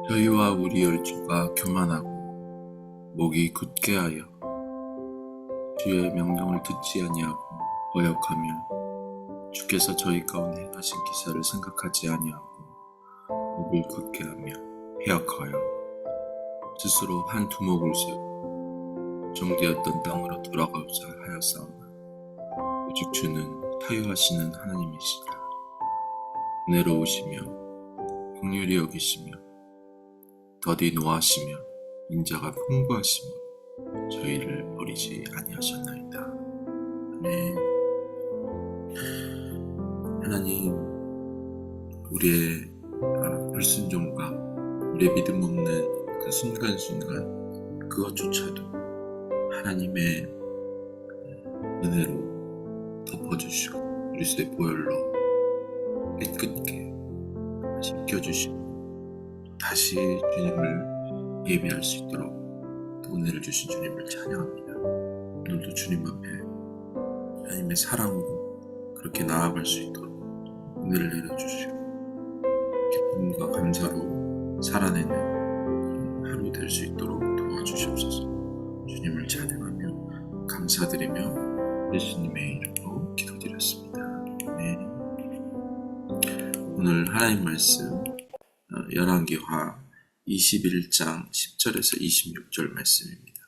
저희와 우리 열조가 교만하고 목이 굳게 하여 주의 명령을 듣지 아니하고 거역하며 주께서 저희 가운데 행하신 기사를 생각하지 아니하고 목을 굳게 하며 해역하여 스스로 한 두목을 세우고 정되었던 땅으로 돌아가고자 하였사오나 오직 주는 타유하시는 하나님이시라. 은혜로우시며 긍휼히 여기시며 더디 노하시며 인자가 풍부하시며 저희를 버리지 아니하셨나이다. 아멘. 하나님, 우리의 불순종과 우리의 믿음 없는 그 순간순간 그것조차도 하나님의 은혜로 덮어주시고 그리스도의 보혈로 깨끗게 씻겨주시고 다시 주님을 예배할 수 있도록 은혜를 주신 주님을 찬양합니다. 오늘도 주님 앞에 하나님의 사랑으로 그렇게 나아갈 수 있도록 은혜를 내려주시고 기쁨과 감사로 살아내는 하루 될 수 있도록 도와주시옵소서. 주님을 찬양하며 감사드리며 예수님의 이름으로 기도드렸습니다. 네. 오늘 하나님 말씀 열왕기하 21장 10절에서 26절 말씀입니다.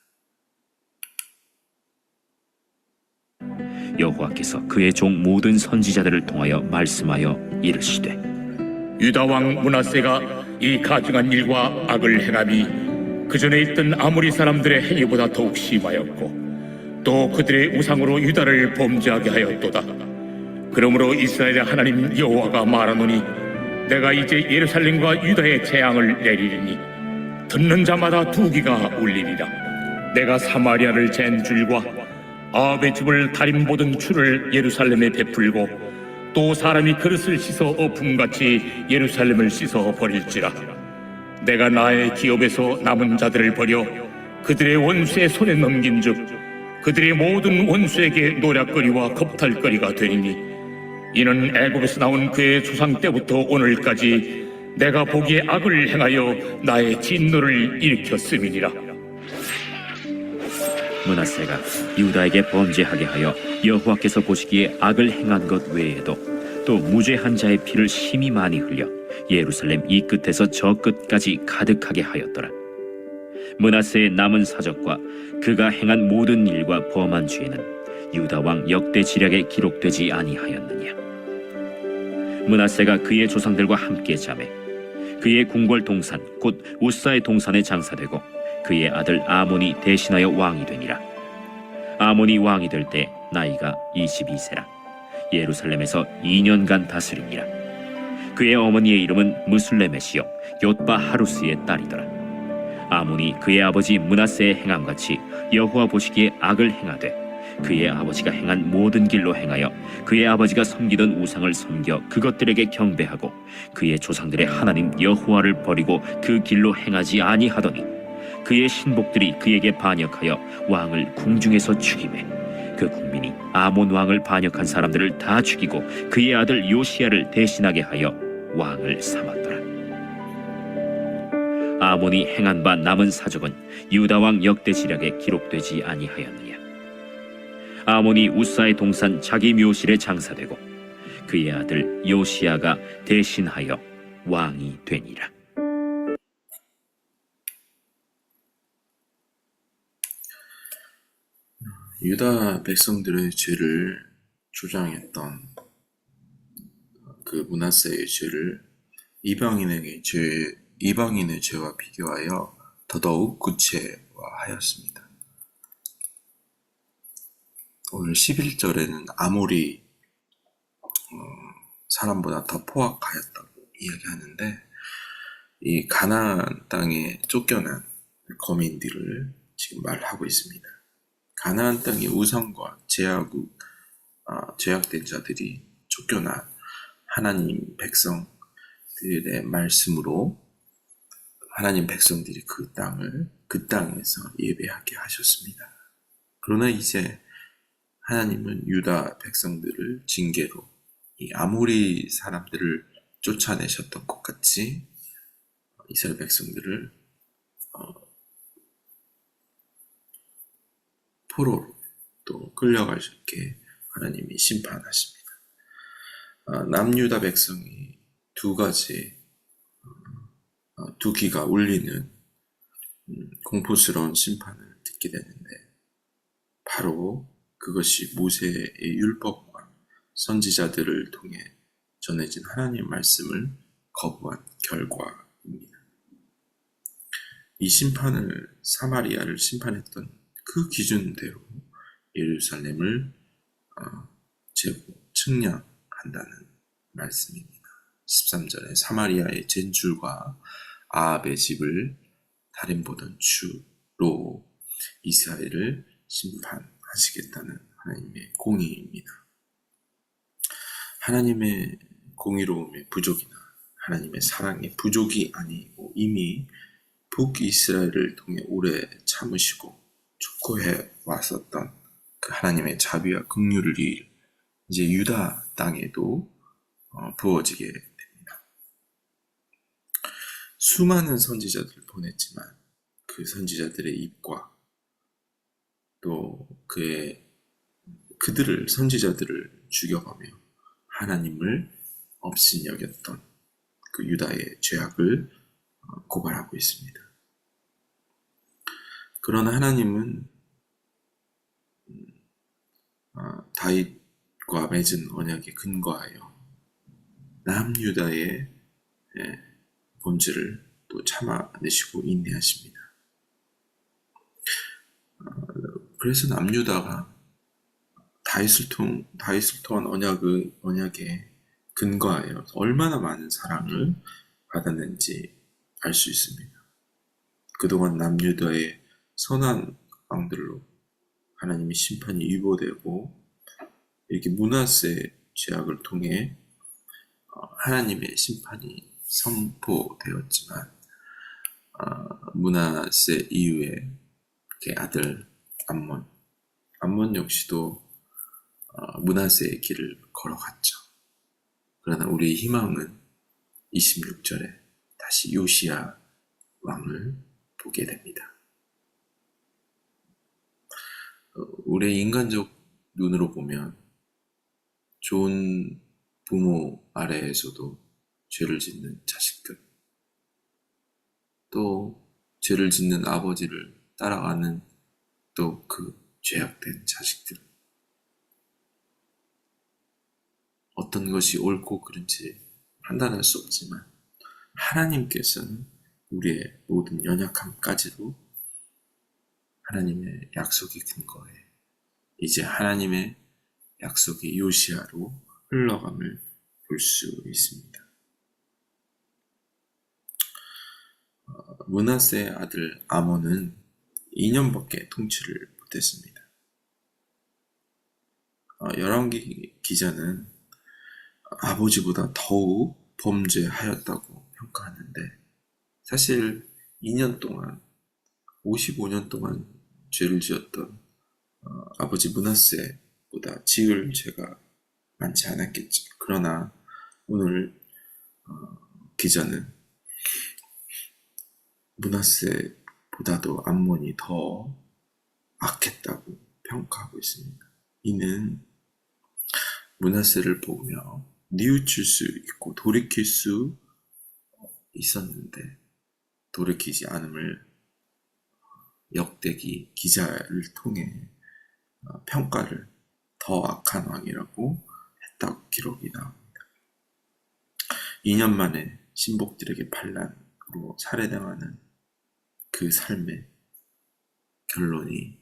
여호와께서 그의 종 모든 선지자들을 통하여 말씀하여 이르시되 유다 왕 므낫세가 이 가증한 일과 악을 행함이 그 전에 있던 아모리 사람들의 행위보다 더욱 심하였고 또 그들의 우상으로 유다를 범죄하게 하였도다. 그러므로 이스라엘의 하나님 여호와가 말하노니 내가 이제 예루살렘과 유다의 재앙을 내리리니 듣는 자마다 두기가 울리리라. 내가 사마리아를 잰 줄과 아합의 집을 다림 보던 줄을 예루살렘에 베풀고 또 사람이 그릇을 씻어 엎음같이 예루살렘을 씻어 버릴지라. 내가 나의 기업에서 남은 자들을 버려 그들의 원수의 손에 넘긴즉 그들의 모든 원수에게 노략거리와 겁탈거리가 되리니 이는 애굽에서 나온 그의 조상 때부터 오늘까지 내가 보기에 악을 행하여 나의 진노를 일으켰음이니라. 므낫세가 유다에게 범죄하게 하여 여호와께서 보시기에 악을 행한 것 외에도 또 무죄한 자의 피를 심히 많이 흘려 예루살렘 이 끝에서 저 끝까지 가득하게 하였더라. 므낫세의 남은 사적과 그가 행한 모든 일과 범한 죄는 유다 왕 역대 지략에 기록되지 아니하였느냐. 므낫세가 그의 조상들과 함께 자매 그의 궁궐 동산 곧 우사의 동산에 장사되고 그의 아들 아몬이 대신하여 왕이 되니라. 아몬이 왕이 될 때 나이가 22세라 예루살렘에서 2년간 다스리니라. 그의 어머니의 이름은 무술레메시요 옅바 하루스의 딸이더라. 아몬이 그의 아버지 므낫세의 행함같이 여호와 보시기에 악을 행하되 그의 아버지가 행한 모든 길로 행하여 그의 아버지가 섬기던 우상을 섬겨 그것들에게 경배하고 그의 조상들의 하나님 여호와를 버리고 그 길로 행하지 아니하더니 그의 신복들이 그에게 반역하여 왕을 궁중에서 죽이매 그 국민이 아몬 왕을 반역한 사람들을 다 죽이고 그의 아들 요시야를 대신하게 하여 왕을 삼았더라. 아몬이 행한 바 남은 사적은 유다 왕 역대 지략에 기록되지 아니하였느냐. 아몬이 우사의 동산 자기 묘실에 장사되고 그의 아들 요시야가 대신하여 왕이 되니라. 유다 백성들의 죄를 조장했던 그 므낫세의 죄를 이방인의 죄와 비교하여 더더욱 구체화하였습니다. 오늘 11절에는 아모리 사람보다 더 포악하였다고 이야기하는데 이 가나안 땅에 쫓겨난 거민들을 지금 말하고 있습니다. 가나안 땅의 우상과 죄악된 자들이 쫓겨난 하나님 백성들의 말씀으로 하나님 백성들이 그 땅에서 예배하게 하셨습니다. 그러나 이제 하나님은 유다 백성들을 징계로 이 아모리 사람들을 쫓아내셨던 것 같이 이스라엘 백성들을 포로로 또 끌려가게 하나님이 심판하십니다. 남유다 백성이 두 가지 두 귀가 울리는 공포스러운 심판을 듣게 되는데, 바로 그것이 모세의 율법과 선지자들을 통해 전해진 하나님의 말씀을 거부한 결과입니다. 이 심판을, 사마리아를 심판했던 그 기준대로 예루살렘을 측량한다는 말씀입니다. 13절에 사마리아의 젠줄과 아합의 집을 달인보던 주로 이스라엘을 심판하시겠다는 하나님의 공의입니다. 하나님의 공의로움의 부족이나 하나님의 사랑의 부족이 아니고 이미 북이스라엘을 통해 오래 참으시고 촉구해 왔었던 그 하나님의 자비와 긍휼이 이제 유다 땅에도 부어지게 됩니다. 수많은 선지자들을 보냈지만 그 선지자들의 입과 또 그들을 선지자들을 죽여가며 하나님을 업신여겼던 그 유다의 죄악을 고발하고 있습니다. 그러나 하나님은 다윗과 맺은 언약에 근거하여 남유다의 본질을 또 참아내시고 인내하십니다. 그래서 남유다가 다윗을 통한 언약에 근거하여 얼마나 많은 사랑을 받았는지 알 수 있습니다. 그동안 남유다의 선한 왕들로 하나님의 심판이 유보되고, 이렇게 므낫세 죄악을 통해 하나님의 심판이 선포되었지만, 므낫세 이후에 그의 아들 암몬 역시도 므낫세의 길을 걸어갔죠. 그러나 우리의 희망은 26절에 다시 요시야 왕을 보게 됩니다. 우리의 인간적 눈으로 보면 좋은 부모 아래에서도 죄를 짓는 자식들, 또 죄를 짓는 아버지를 따라가는 또 그 죄악된 자식들, 어떤 것이 옳고 그른지 판단할 수 없지만 하나님께서는 우리의 모든 연약함까지도 하나님의 약속이 근거해 이제 하나님의 약속이 요시야로 흘러감을 볼 수 있습니다. 므낫세의 아들 아몬은 2년밖에 통치를 못했습니다. 열왕기 기자는 아버지보다 더욱 범죄하였다고 평가하는데, 사실 2년 동안 55년 동안 죄를 지었던 아버지 므낫세보다 지을 죄가 많지 않았겠죠. 그러나 오늘 기자는 므낫세보다도 암몬이 더 악했다고 평가하고 있습니다. 이는 므낫세를 보며 뉘우칠 수 있고 돌이킬 수 있었는데 돌이키지 않음을 역대기 기자를 통해 평가를 더 악한 왕이라고 했다고 기록이 나옵니다. 2년 만에 신복들에게 반란으로 살해당하는 그 삶의 결론이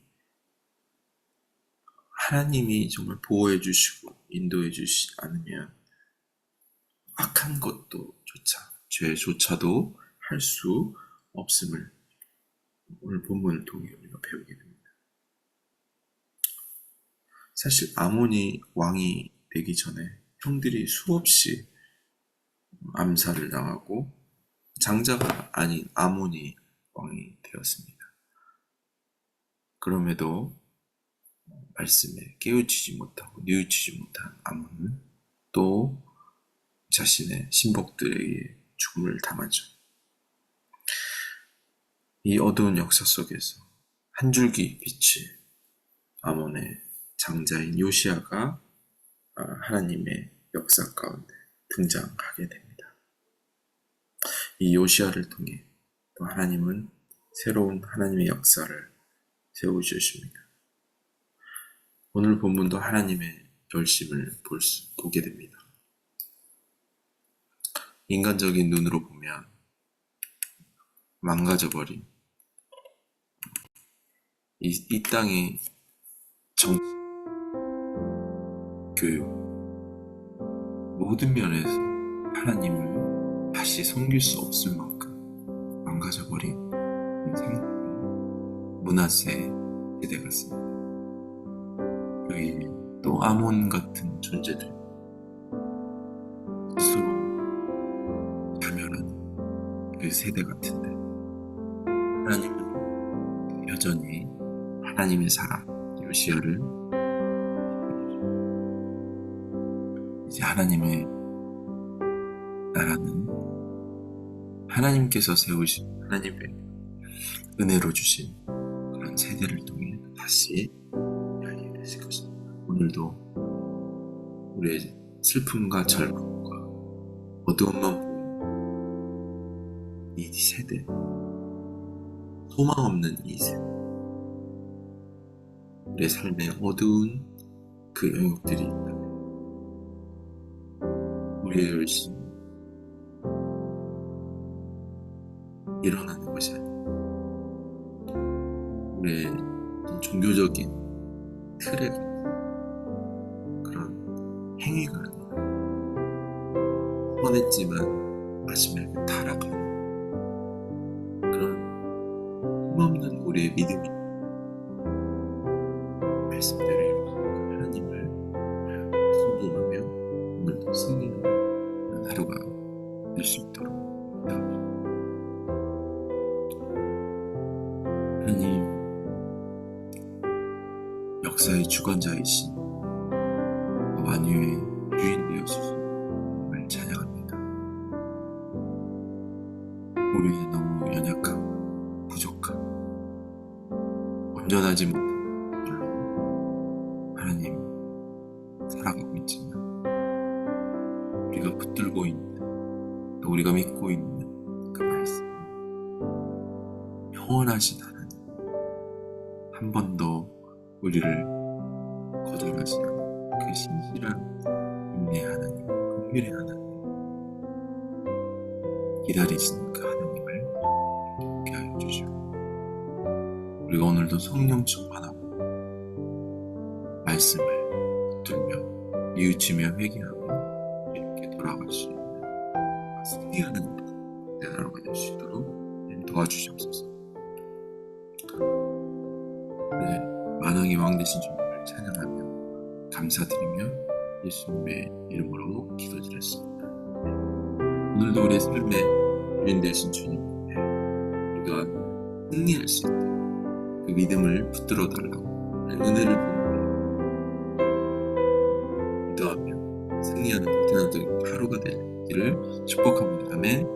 하나님이 정말 보호해 주시고 인도해 주시지 않으면 악한 죄조차도 할 수 없음을 오늘 본문을 통해 우리가 배우게 됩니다. 사실 아몬이 왕이 되기 전에 형들이 수없이 암살을 당하고 장자가 아닌 아몬이 왕이 되었습니다. 그럼에도 말씀에 깨우치지 못하고 뉘우치지 못한 아몬은 또 자신의 신복들에게 죽음을 당하죠. 이 어두운 역사 속에서 한 줄기 빛이 아몬의 장자인 요시야가 하나님의 역사 가운데 등장하게 됩니다. 이 요시야를 통해 또 하나님은 새로운 하나님의 역사를 세워주십니다. 오늘 본문도 하나님의 결심을 보게 됩니다. 인간적인 눈으로 보면 망가져버린 이 땅의 교육, 모든 면에서 하나님을 다시 섬길 수 없을 만큼 망가져버린 므낫세 세대 같습니다. 여기 또 아몬 같은 존재들 스스로 자멸하는 그 세대 같은데 하나님은 여전히 하나님의 사람 요시야를 이제 하나님의 나라는 하나님께서 세우신 하나님의 은혜로 주신 그런 세대를 통해 다시 열리게 되실 것입니다. 오늘도 우리의 슬픔과 절망과 어두움만 보이는 이 세대, 소망 없는 이 세대, 우리의 삶에 어두운 그 영역들이 있다면 우리의 열심이 일어나는 것이 아니라 우리의 종교적인 틀에 그런 행위가 아니라 뻔했지만 마지막에 타락하는 그런 힘없는 우리의 믿음이 말씀대로 하나님을 순종하며 오늘도 승리하는 하루가 될 수 있도록 기도합니다. 하나님, 역사의 주관자이신 만유의 주인 되어주신 정말 찬양합니다. 우리는 너무 연약하고 부족하고 온전하지 못한 걸로 하나님 살아가고 있지만 우리가 붙들고 있는 또 우리가 믿고 있는 그 말씀, 영원하신 하나님, 한 번도 우리를 거절하지 않는 그 신실한 인내 하나님, 긍휼의 하나님, 기다리시는 그 하나님을 믿게 하여 주시고 우리가 오늘도 성령 충만하고 말씀을 붙들며 뉘우치며 회개하며 이렇게 돌아갈 수 있는 승리하는 내 나라가 될 수 있도록 도와주시옵소서. 네, 만왕의 왕 되신 주님을 찬양하며 감사드리며 예수님의 이름으로 기도드렸습니다. 오늘도 우리의 삶에 주인 되신 주님, 우리가 승리할 수 있도록 그 믿음을 붙들어 달라고 은혜를 기도하며 승리하는 그날도 하루가 되기를 축복합니다. 아멘.